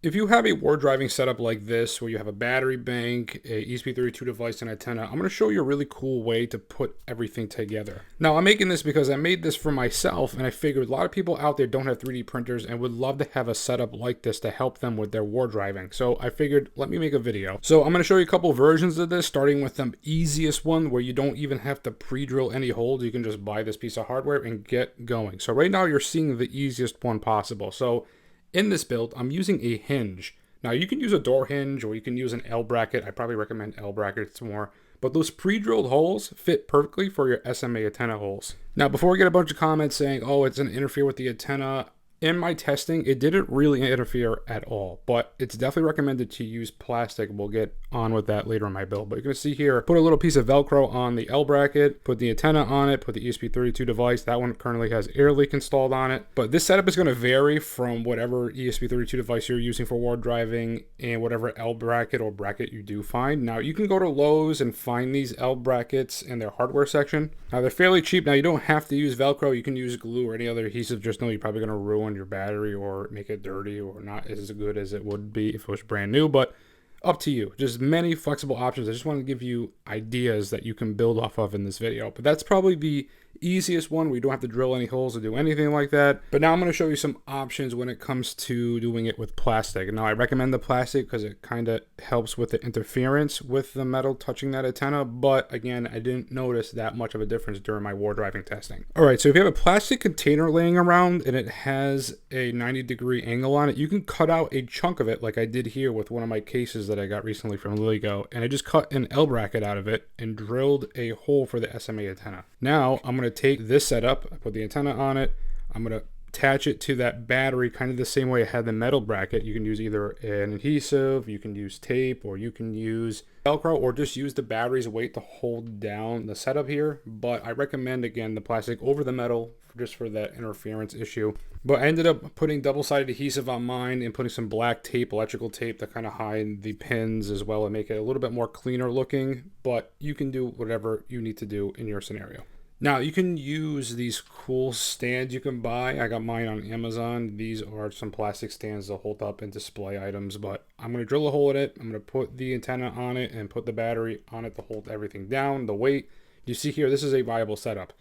If you have a Wardriving setup like this, where you have a battery bank, a ESP32 device, and antenna, I'm going to show you a really cool way to put everything together. Now, I'm making this because I made this for myself, and I figured a lot of people out there don't have 3D printers and would love to have a setup like this to help them with their Wardriving. So I figured, let me make a video. So I'm going to show you a couple versions of this, starting with the easiest one where you don't even have to pre-drill any holes. You can just buy this piece of hardware and get going. So right now you're seeing the easiest one possible. So in this build, I'm using a hinge. Now, you can use a door hinge or you can use an L bracket. I probably recommend L brackets more. But those pre-drilled holes fit perfectly for your SMA antenna holes. Now, before we get a bunch of comments saying, oh, it's going to interfere with the antenna, in my testing, it didn't really interfere at all, but it's definitely recommended to use plastic. We'll get on with that later in my build. But you're going to see here, put a little piece of Velcro on the L bracket, put the antenna on it, put the ESP32 device. That one currently has air leak installed on it. But this setup is going to vary from whatever ESP32 device you're using for Wardriving and whatever L bracket or bracket you do find. Now, you can go to Lowe's and find these L brackets in their hardware section. Now, they're fairly cheap. Now, you don't have to use Velcro. You can use glue or any other adhesive. Just know you're probably going to ruin your battery or make it dirty or not as good as it would be if it was brand new, but up to you. Just many flexible options. I just want to give you ideas that you can build off of in this video, but that's probably the easiest one where you don't have to drill any holes or do anything like that. But now I'm going to show you some options when it comes to doing it with plastic. Now, I recommend the plastic because it kind of helps with the interference with the metal touching that antenna, but again, I didn't notice that much of a difference during my Wardriving testing. All right, so if you have a plastic container laying around and it has a 90-degree angle on it, you can cut out a chunk of it like I did here with one of my cases that I got recently from Lego, and I just cut an L bracket out of it and drilled a hole for the SMA antenna. Now, I'm going to take this setup, I put the antenna on it, I'm going to attach it to that battery kind of the same way I had the metal bracket. You can use either an adhesive, you can use tape, or you can use Velcro, or just use the battery's weight to hold down the setup here. But I recommend, again, the plastic over the metal just for that interference issue. But I ended up putting double-sided adhesive on mine and putting some black tape, electrical tape, to kind of hide the pins as well and make it a little bit more cleaner looking. But you can do whatever you need to do in your scenario. Now, you can use these cool stands you can buy. I got mine on Amazon. These are some plastic stands to hold up and display items, but I'm going to drill a hole in it. I'm going to put the antenna on it and put the battery on it to hold everything down, the weight. You see here, this is a viable setup.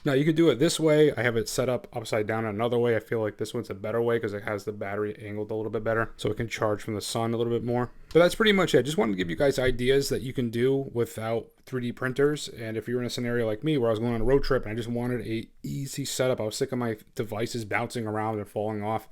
Now, you could do it this way. I have it set up upside down another way. I feel like this one's a better way because it has the battery angled a little bit better, so it can charge from the sun a little bit more. But that's pretty much it. Just wanted to give you guys ideas that you can do without 3D printers. And if you're in a scenario like me where I was going on a road trip and I just wanted a easy setup, I was sick of my devices bouncing around and falling off.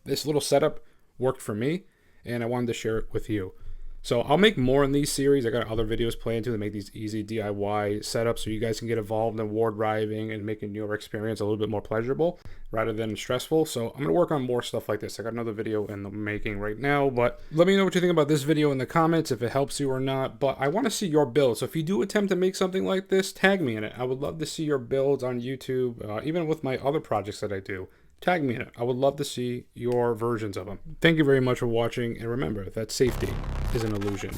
This little setup worked for me, and I wanted to share it with you. So I'll make more in these series. I got other videos planned to make these easy DIY setups so you guys can get involved in Wardriving and making your experience a little bit more pleasurable rather than stressful. So I'm going to work on more stuff like this. I got another video in the making right now, but let me know what you think about this video in the comments, if it helps you or not. But I want to see your build. So if you do attempt to make something like this, tag me in it. I would love to see your builds on YouTube, even with my other projects that I do. Tag me in it. I would love to see your versions of them. Thank you very much for watching, and remember that safety is an illusion.